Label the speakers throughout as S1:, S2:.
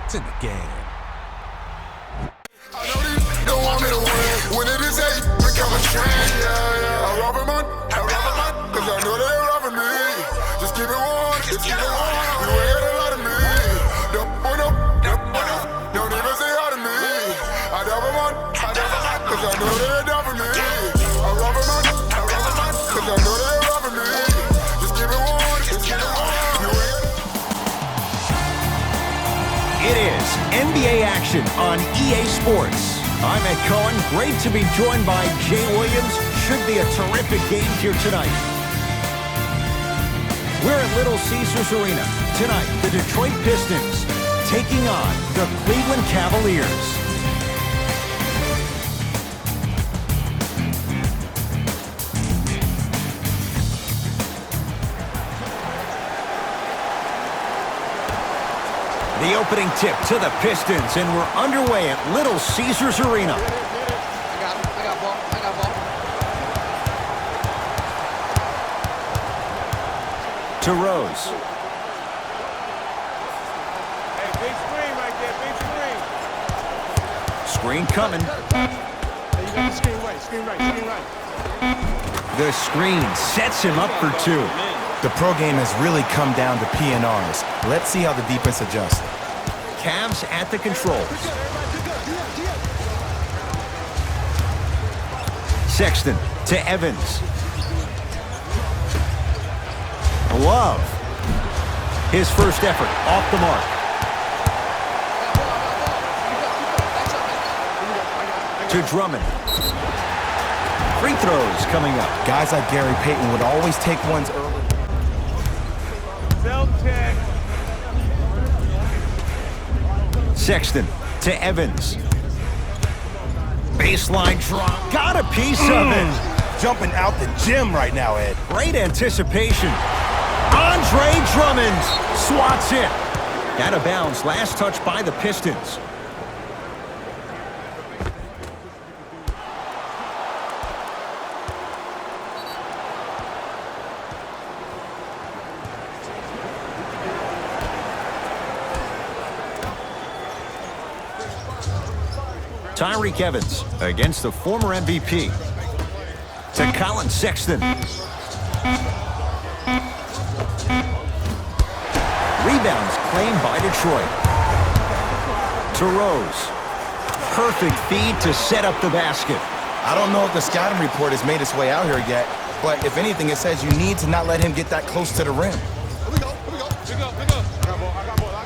S1: It's in the game.
S2: I know these don't want me to win. When it is 8, become a trend, yeah. I rob 'em on, cause I know they're robbing me. Just keep it warm, just keep it warm. You ain't got a lot of me. Don't even say hi to me. I rob 'em on, cause I know they're robbing me. I rob 'em on, cause I know they're robbing me. Just keep it warm, just keep it warm. You ain't
S3: It is NBA action on EA Sports. I'm Ed Cohen. Great to be joined by Jay Williams. Should be a terrific game here tonight. We're at Little Caesars Arena. Tonight, the Detroit Pistons taking on the Cleveland Cavaliers. The opening tip to the Pistons, and we're underway at Little Caesars Arena.
S4: I got ball.
S3: To Rose.
S5: Hey, big screen right there, big screen.
S3: Screen coming.
S5: Hey, you got the screen right.
S3: The screen sets him up for two.
S6: The pro game has really come down to PNRs. Let's see how the defense adjusts.
S3: Cavs at the controls. Sexton to Evans. Love. His first effort off the mark. To Drummond. Free throws coming up.
S6: Guys like Gary Payton would always take ones early.
S5: Self-check.
S3: Sexton to Evans. Baseline drop. Got a piece of it.
S6: Jumping out the gym right now, Ed.
S3: Great anticipation. Andre Drummond swats it. Out of bounds. Last touch by the Pistons. Tyreke Evans against the former MVP. To Colin Sexton. Rebounds claimed by Detroit. To Rose. Perfect feed to set up the basket.
S6: I don't know if the scouting report has made its way out here yet, but if anything, it says you need to not let him get that close to the rim.
S5: Here we go. I got ball.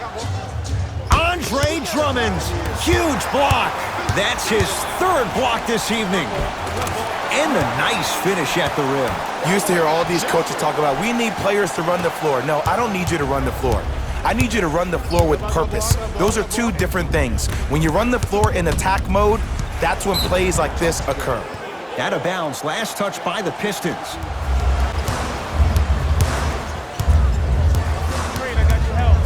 S3: Andre Drummond. Huge block. That's his third block this evening. And a nice finish at the rim.
S6: You used to hear all these coaches talk about, we need players to run the floor. No, I don't need you to run the floor. I need you to run the floor with purpose. Those are two different things. When you run the floor in attack mode, that's when plays like this occur.
S3: Out of bounds. Last touch by the Pistons.
S5: Screen, I got your help.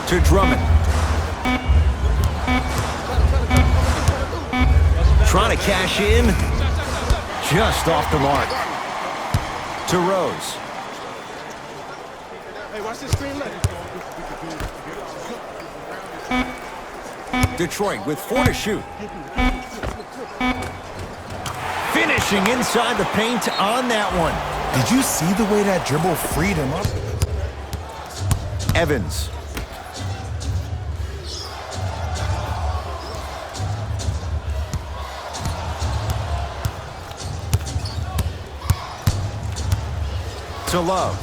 S3: To Drummond. Trying to cash in. Just off the mark. To Rose.
S5: Hey, watch this screen left.
S3: Detroit with 4 to shoot. Finishing inside the paint on that one.
S6: Did you see the way that dribble freed him up?
S3: Evans. To Love.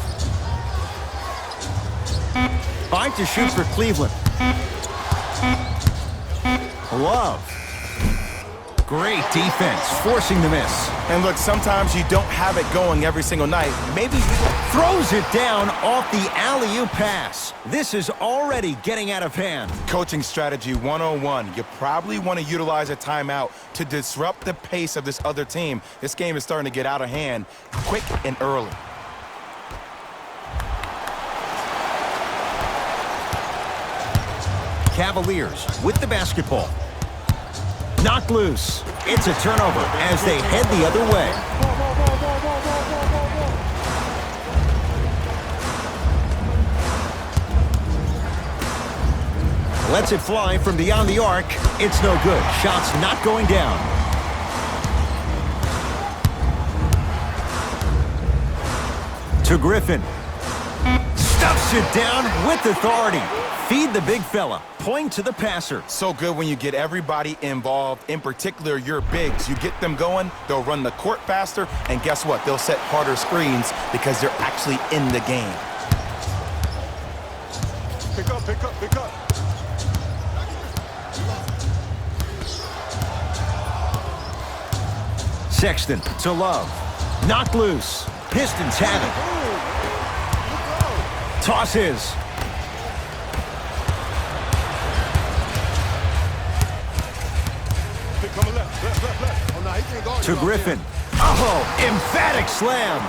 S3: 5 to shoot for Cleveland. Love. Great defense, forcing the miss.
S6: And look, sometimes you don't have it going every single night. Maybe
S3: Throws it down off the alley-oop pass. This is already getting out of hand.
S6: Coaching strategy 101. You probably want to utilize a timeout to disrupt the pace of this other team. This game is starting to get out of hand quick and early.
S3: Cavaliers with the basketball. Knocked loose. It's a turnover as they head the other way. Lets it fly from beyond the arc. It's no good. Shot's not going down. To Griffin. Stuffs it down with authority. Feed the big fella. Point to the passer.
S6: So good when you get everybody involved, in particular your bigs. You get them going, they'll run the court faster, and guess what? They'll set harder screens because they're actually in the game.
S5: Pick up, pick up, pick up.
S3: Sexton to Love. Knocked loose. Pistons have it. Tosses. To Griffin. Oh, emphatic slam.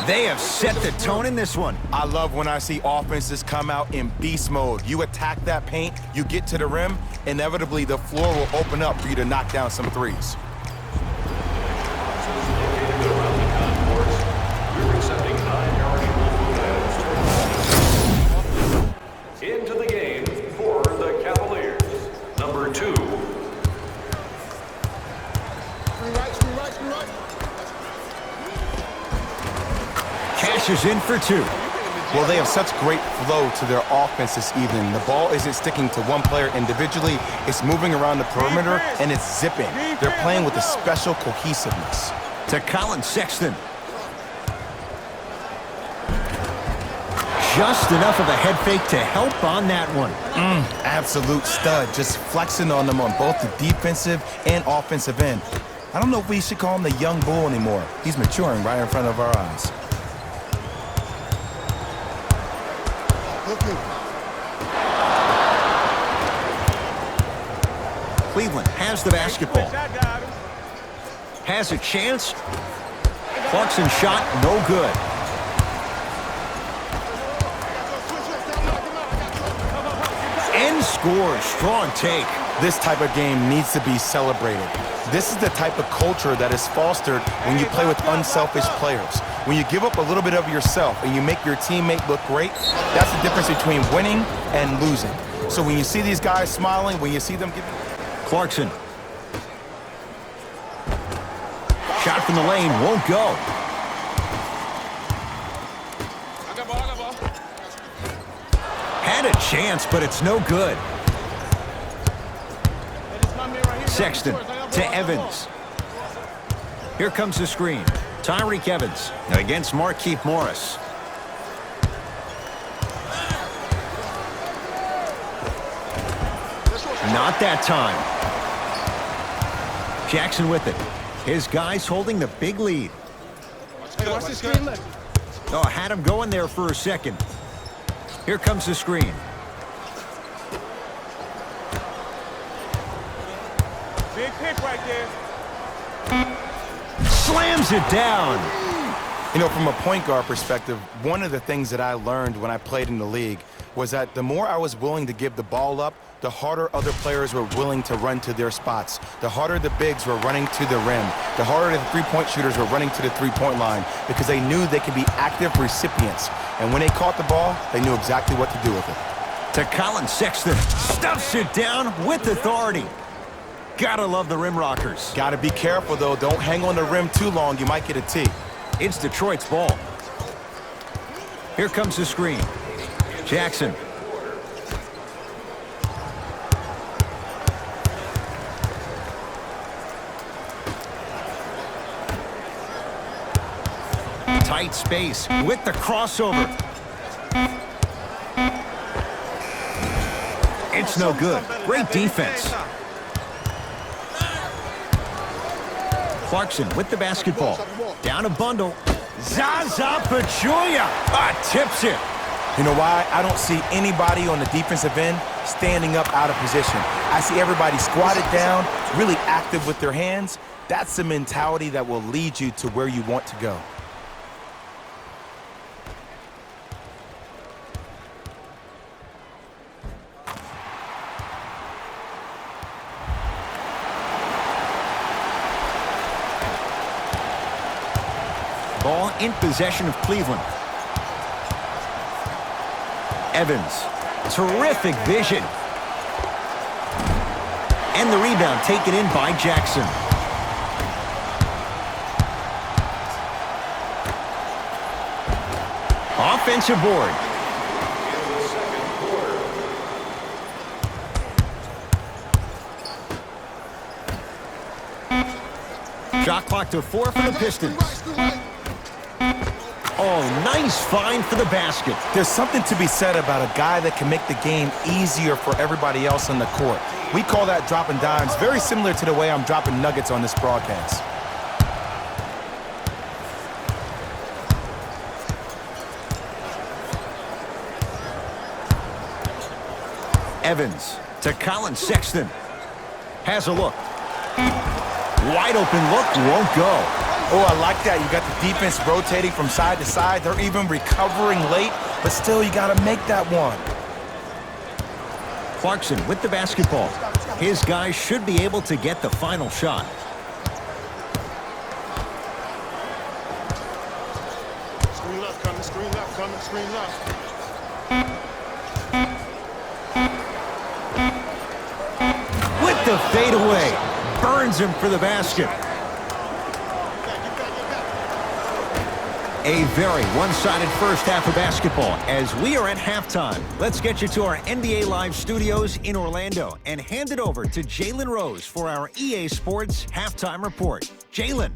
S3: They have set the tone in this one.
S6: I love when I see offenses come out in beast mode. You attack that paint, you get to the rim, inevitably the floor will open up for you to knock down some threes.
S1: Into the game for the Cavaliers, number 2.
S3: Cashes in for 2.
S6: Well, they have such great flow to their offense this evening. The ball isn't sticking to one player individually. It's moving around the perimeter, and it's zipping. They're playing with a special cohesiveness.
S3: To Colin Sexton. Just enough of a head fake to help on that one.
S6: Absolute stud, just flexing on them on both the defensive and offensive end. I don't know if we should call him the young bull anymore. He's maturing right in front of our eyes.
S3: Cleveland has the basketball. Has a chance. Clarkson shot, no good. And scores, strong take.
S6: This type of game needs to be celebrated. This is the type of culture that is fostered when you play with unselfish players. When you give up a little bit of yourself and you make your teammate look great, that's the difference between winning and losing. So when you see these guys smiling, when you see them giving...
S3: Clarkson. Shot from the lane, won't go. Had a chance, but it's no good. Sexton to Evans. Here comes the screen. Tyreek Evans against Marq Morris. Not that time. Jackson with it. His guys holding the big lead.
S4: Watch the screen, look.
S3: Oh, had him going there for a second. Here comes the screen.
S5: Big pick right there.
S3: Slams it down.
S6: You know, from a point guard perspective, one of the things that I learned when I played in the league was that the more I was willing to give the ball up, the harder other players were willing to run to their spots. The harder the bigs were running to the rim. The harder the three-point shooters were running to the three-point line because they knew they could be active recipients. And when they caught the ball, they knew exactly what to do with it.
S3: To Colin Sexton. Stuffs it down with authority. Gotta love the rim rockers.
S6: Gotta be careful, though. Don't hang on the rim too long. You might get a tee.
S3: It's Detroit's ball. Here comes the screen. Jackson. Tight space with the crossover. It's no good. Great defense. Clarkson with the basketball. Down a bundle. Zaza Pachulia tips it.
S6: You know why? I don't see anybody on the defensive end standing up out of position. I see everybody squatted down, really active with their hands. That's the mentality that will lead you to where you want to go.
S3: Ball in possession of Cleveland. Evans, terrific vision. And the rebound taken in by Jackson. Offensive board. Shot clock to 4 for the Pistons. Oh, nice find for the basket.
S6: There's something to be said about a guy that can make the game easier for everybody else on the court. We call that dropping dimes, very similar to the way I'm dropping nuggets on this broadcast.
S3: Evans to Colin Sexton. Has a look. Wide open look, won't go.
S6: Oh, I like that. You got the defense rotating from side to side. They're even recovering late, but still you got to make that one.
S3: Clarkson with the basketball. His guys should be able to get the final shot.
S5: Screen left coming, screen left coming, screen left.
S3: With the fadeaway. Burns him for the basket. A very one-sided first half of basketball as we are at halftime. Let's get you to our NBA Live studios in Orlando and hand it over to Jalen Rose for our EA Sports Halftime Report. Jalen.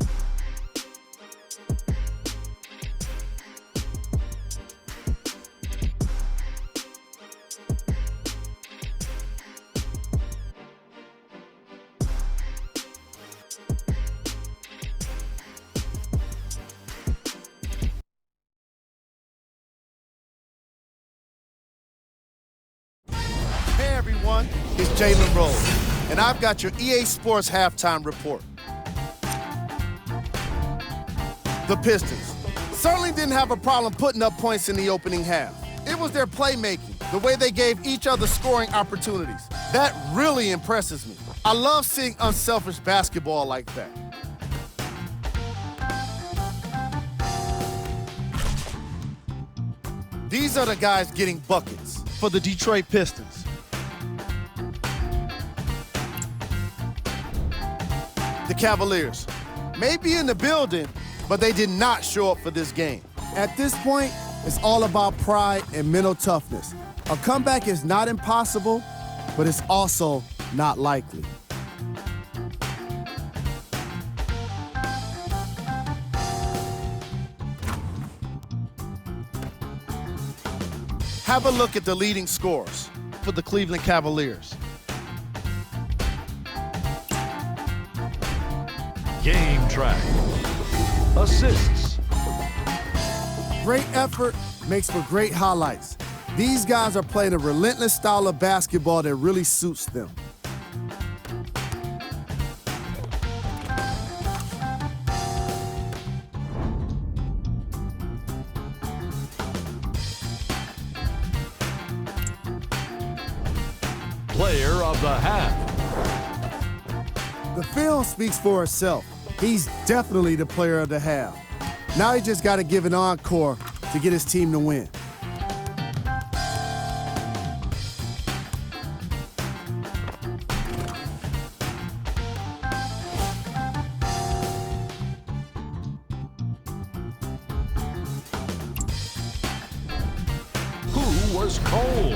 S7: Hey everyone, it's Jalen Rose, and I've got your EA Sports Halftime Report. The Pistons certainly didn't have a problem putting up points in the opening half. It was their playmaking, the way they gave each other scoring opportunities. That really impresses me. I love seeing unselfish basketball like that. These are the guys getting buckets for the Detroit Pistons. The Cavaliers may be in the building, but they did not show up for this game.
S8: At this point, it's all about pride and mental toughness. A comeback is not impossible, but it's also not likely.
S7: Have a look at the leading scorers for the Cleveland Cavaliers.
S1: Game track. Assists.
S8: Great effort makes for great highlights. These guys are playing a relentless style of basketball that really suits them.
S1: Player of the half.
S8: The film speaks for itself. He's definitely the player of the half. Now he just got to give an encore to get his team to win.
S1: Who was cold?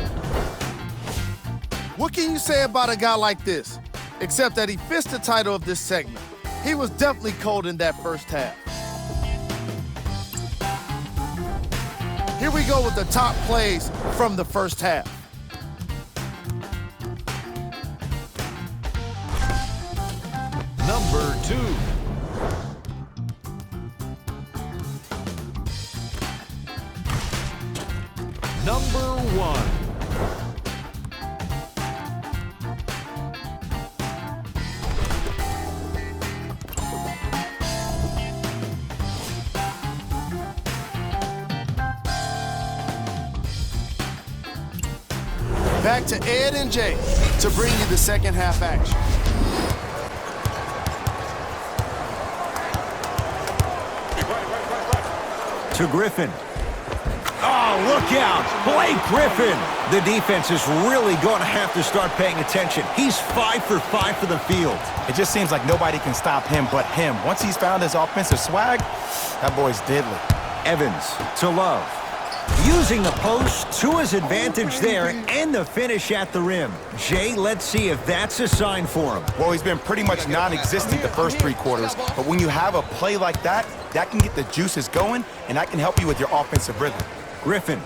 S7: What can you say about a guy like this? Except that he fits the title of this segment. He was definitely cold in that first half. Here we go with the top plays from the first half.
S1: Number 2. Number 1.
S7: Back to Ed and Jay to bring you the second half action.
S5: Right.
S3: To Griffin. Oh, look out! Blake Griffin! The defense is really going to have to start paying attention. He's 5 for 5 for the field.
S6: It just seems like nobody can stop him but him. Once he's found his offensive swag, that boy's deadly.
S3: Evans to Love. Using the post to his advantage there and the finish at the rim. Jay, let's see if that's a sign for him.
S6: Well, he's been pretty much non-existent the first 3 quarters, but when you have a play like that, that can get the juices going, and that can help you with your offensive rhythm.
S3: Griffin.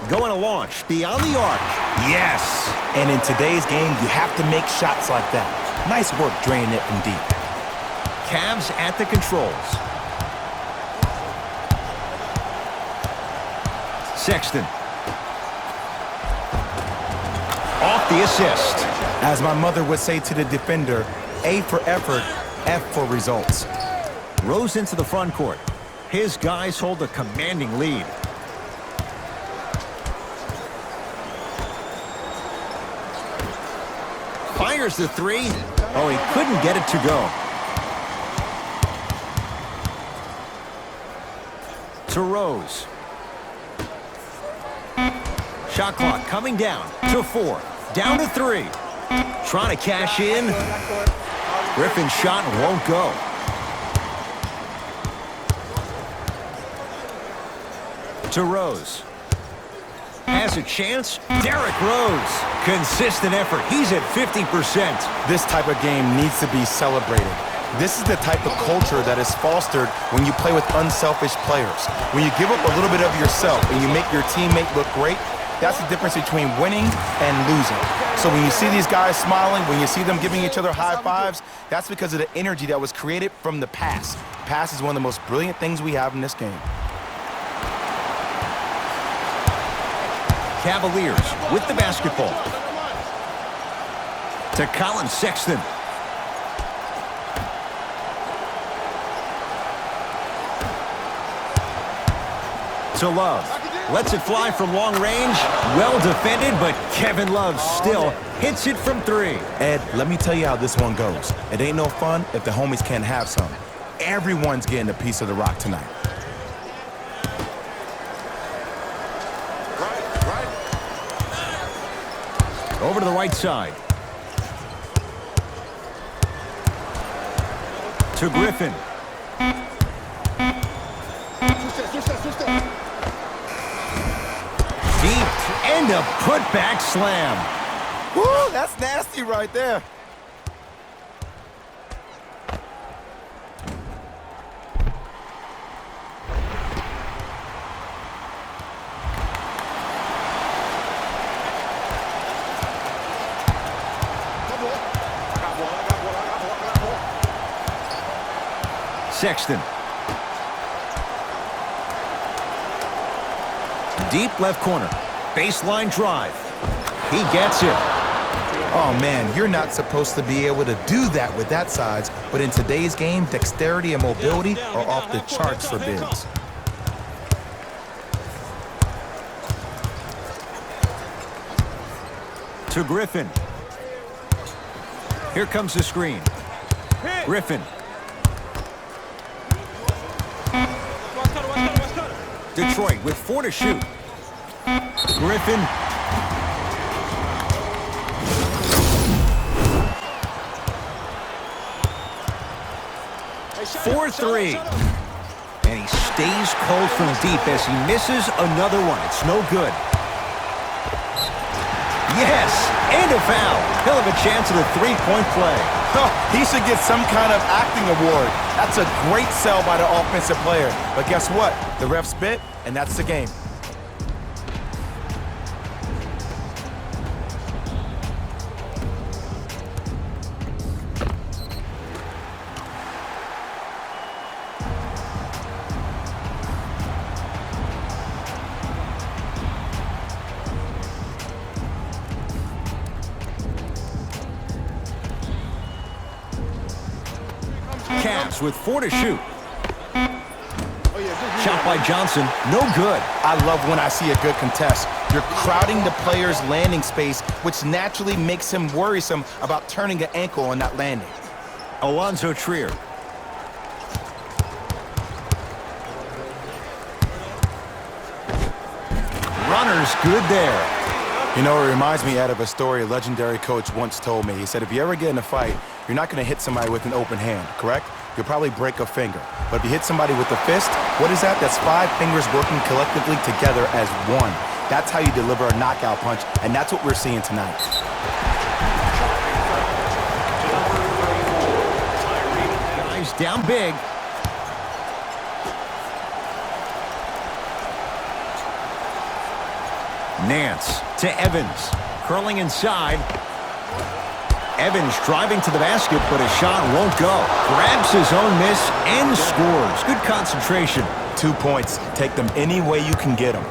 S3: Going to launch beyond the arc. Yes.
S6: And in today's game, you have to make shots like that. Nice work draining it from deep.
S3: Cavs at the controls. Sexton. Off the assist.
S6: As my mother would say to the defender, A for effort, F for results.
S3: Rose into the front court. His guys hold a commanding lead. Fires the 3. Oh, he couldn't get it to go. To Rose. Shot clock coming down to 4. Down to 3. Trying to cash in. Griffin's shot won't go. To Rose. Has a chance. Derrick Rose. Consistent effort. He's at 50%.
S6: This type of game needs to be celebrated. This is the type of culture that is fostered when you play with unselfish players. When you give up a little bit of yourself and you make your teammate look great, that's the difference between winning and losing. So when you see these guys smiling, when you see them giving each other high fives, that's because of the energy that was created from the pass. Pass is one of the most brilliant things we have in this game.
S3: Cavaliers with the basketball. To Colin Sexton. To Love. Lets it fly from long range. Well defended, but Kevin Love still hits it from 3.
S6: Ed, let me tell you how this one goes. It ain't no fun if the homies can't have some. Everyone's getting a piece of the rock tonight.
S3: Over to the right side. To Griffin. Deep and a putback slam.
S6: Woo, that's nasty right there.
S3: Sexton. Deep left corner. Baseline drive. He gets it.
S6: Oh, man, you're not supposed to be able to do that with that size, but in today's game, dexterity and mobility are off the charts for bigs.
S3: To Griffin. Here comes the screen. Griffin. Detroit with 4 to shoot. Griffin. For 3. And he stays cold from deep as he misses another one. It's no good. Yes, and a foul. He'll have a chance at a 3-point play.
S6: Oh, he should get some kind of acting award. That's a great sell by the offensive player. But guess what? The ref spit, and that's the game.
S3: Cavs with 4 to shoot. Shot by Johnson, no good.
S6: I love when I see a good contest. You're crowding the player's landing space, which naturally makes him worrisome about turning an ankle on that landing.
S3: Alonzo Trier. Runner's good there.
S6: You know, it reminds me out of a story a legendary coach once told me. He said, if you ever get in a fight, you're not going to hit somebody with an open hand, correct? You'll probably break a finger. But if you hit somebody with a fist, what is that? That's 5 fingers working collectively together as one. That's how you deliver a knockout punch, and that's what we're seeing tonight.
S3: Guys down big. Nance to Evans. Curling inside. Evans driving to the basket, but a shot won't go. Grabs his own miss and scores. Good concentration.
S6: 2 points. Take them any way you can get them.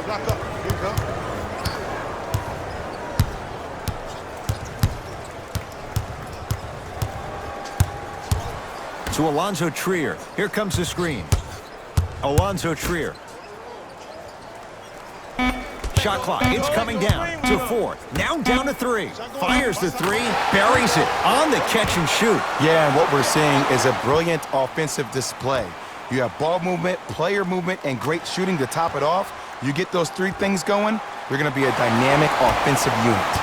S5: Lock up. Here you go.
S3: To Alonzo Trier. Here comes the screen. Alonzo Trier. Shot clock, it's coming down to 4. Now down to 3. Fires the 3, buries it on the catch and shoot.
S6: Yeah, and what we're seeing is a brilliant offensive display. You have ball movement, player movement, and great shooting to top it off. You get those 3 things going, you're going to be a dynamic offensive unit.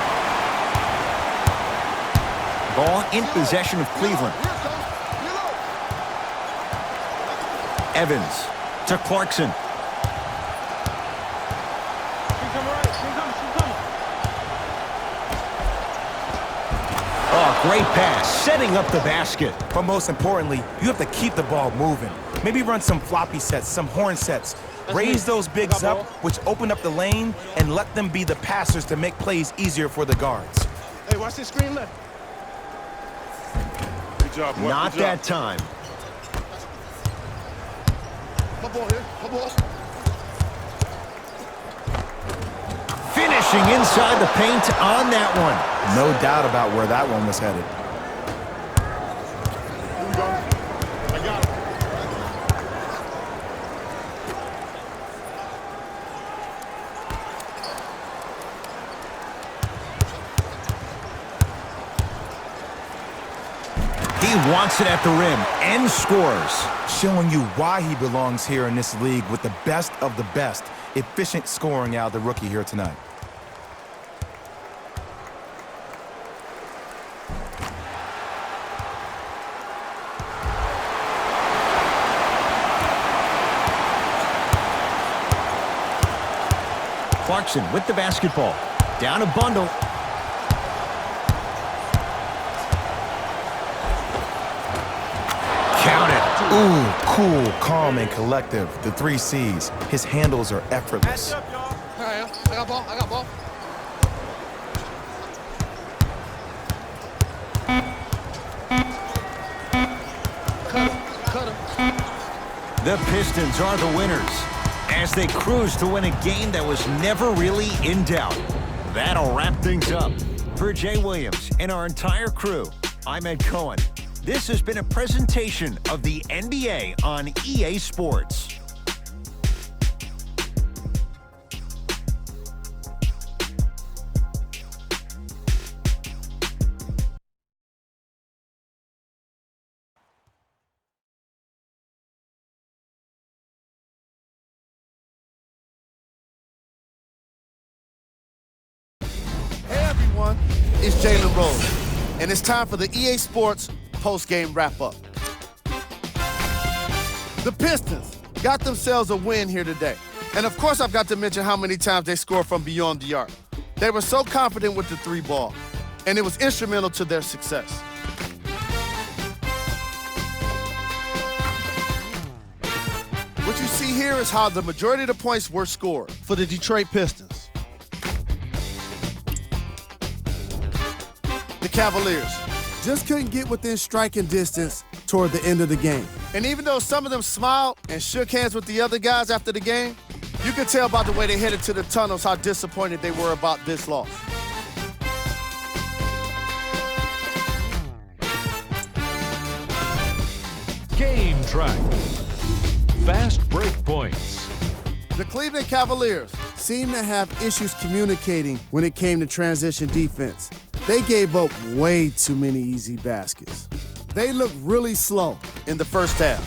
S3: Ball in possession of Cleveland. Evans to Clarkson. Oh, great pass, setting up the basket.
S6: But most importantly, you have to keep the ball moving. Maybe run some floppy sets, some horn sets. Raise those bigs up, which open up the lane, and let them be the passers to make plays easier for the guards.
S5: Hey, watch this screen left. Good job, boy.
S3: Not
S5: Good job.
S3: that time.
S5: Come on here. Come on.
S3: Finishing inside the paint on that one.
S6: No doubt about where that one was headed.
S5: Here we go. I got it.
S3: He wants it at the rim and scores.
S6: Showing you why he belongs here in this league with the best of the best. Efficient scoring out of the rookie here tonight.
S3: Clarkson with the basketball. Down a bundle. Count it.
S6: Ooh, cool, calm, and collective. The 3 C's. His handles are effortless.
S5: All right, I got ball. I got ball. Cut him.
S3: The Pistons are the winners as they cruise to win a game that was never really in doubt. That'll wrap things up. For Jay Williams and our entire crew, I'm Ed Cohen. This has been a presentation of the NBA on EA Sports.
S7: Hey everyone, it's Jalen Rose, and it's time for the EA Sports post-game wrap-up. The Pistons got themselves a win here today. And of course I've got to mention how many times they scored from beyond the arc. They were so confident with the 3 ball, and it was instrumental to their success. What you see here is how the majority of the points were scored for the Detroit Pistons. The Cavaliers.
S8: Just couldn't get within striking distance toward the end of the game.
S7: And even though some of them smiled and shook hands with the other guys after the game, you could tell by the way they headed to the tunnels how disappointed they were about this loss.
S1: Game track. Fast break points.
S7: The Cleveland Cavaliers
S8: Seemed to have issues communicating when it came to transition defense. They gave up way too many easy baskets. They looked really slow
S7: in the first half.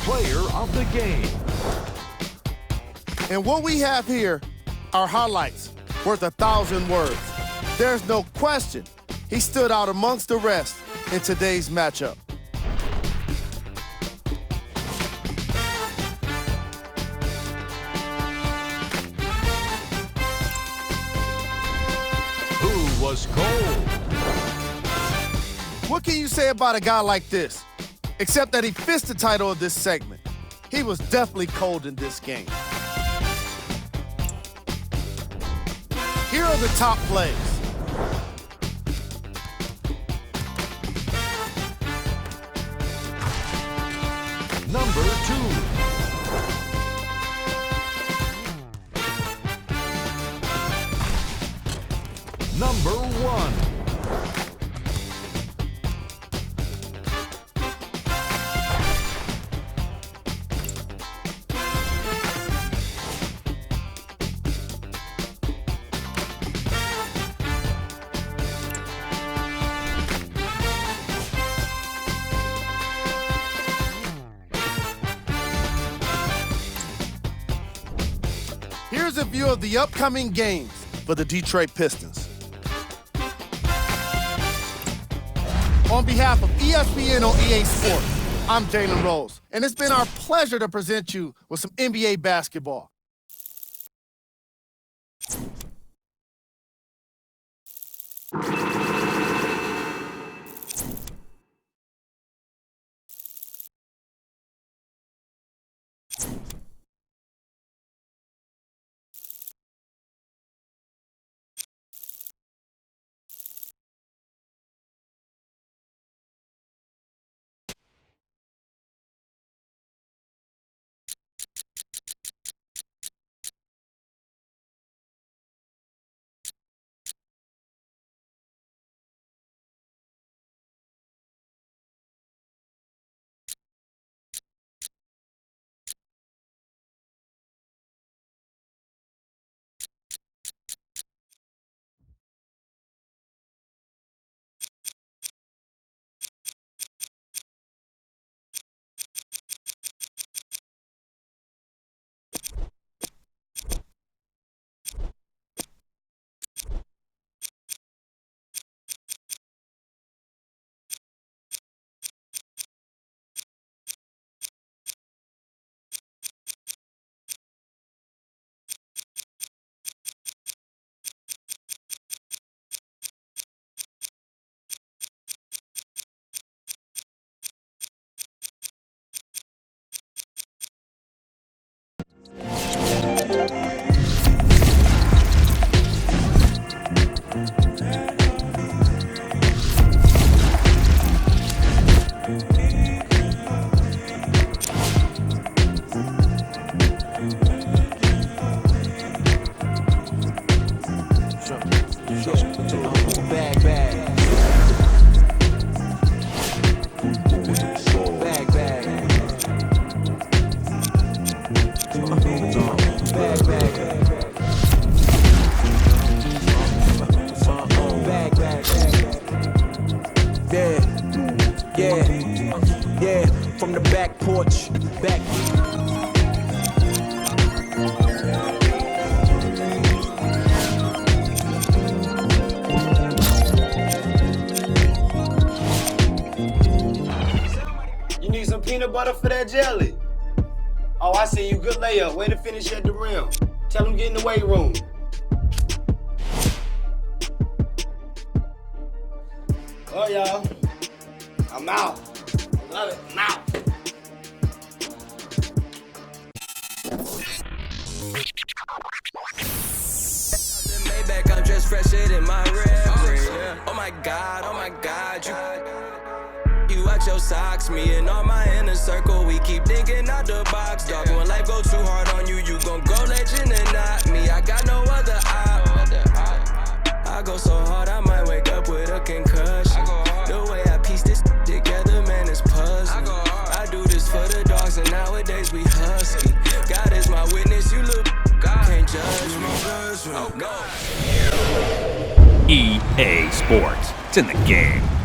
S1: Player of the game.
S7: And what we have here are highlights worth 1,000 words. There's no question he stood out amongst the rest in today's matchup.
S1: Who was cold?
S7: What can you say about a guy like this? Except that he fits the title of this segment. He was definitely cold in this game. Here are the top plays.
S1: Number 2. Number 1.
S7: Here's a view of the upcoming games for the Detroit Pistons. On behalf of ESPN on EA Sports, I'm Jalen Rose, and it's been our pleasure to present you with some NBA basketball.
S9: Yeah, from the back porch, back.
S10: You need some peanut butter for that jelly. Oh, I see you. Good layup. Way to finish at the rim. Tell him get in the weight room. Oh, y'all. I'm out. Love it. I'm out.
S9: Maybach, I'm just fresher than my red. Oh my God, you watch your socks, me and all my inner circle, we keep thinking out the box. Dog, when life go too hard on you, you gon' go legend and not me. I got no other eye. I go so hard, I might wake up with a concussion. The way I piece this together, man, it's puzzling. I do this for the dogs and
S11: EA Sports. It's in the game.